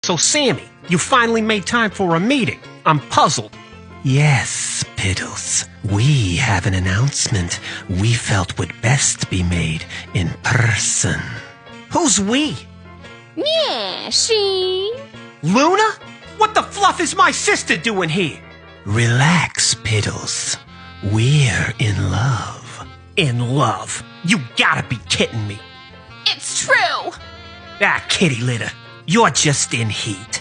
So, Sammy, you finally made time for a meeting. I'm puzzled. Yes, Piddles. We have an announcement we felt would best be made in person. Who's we? Yeah, she. Luna? What the fluff is my sister doing here? Relax, Piddles. We're in love. In love? You gotta be kidding me. It's true. Ah, kitty litter. You're just in heat.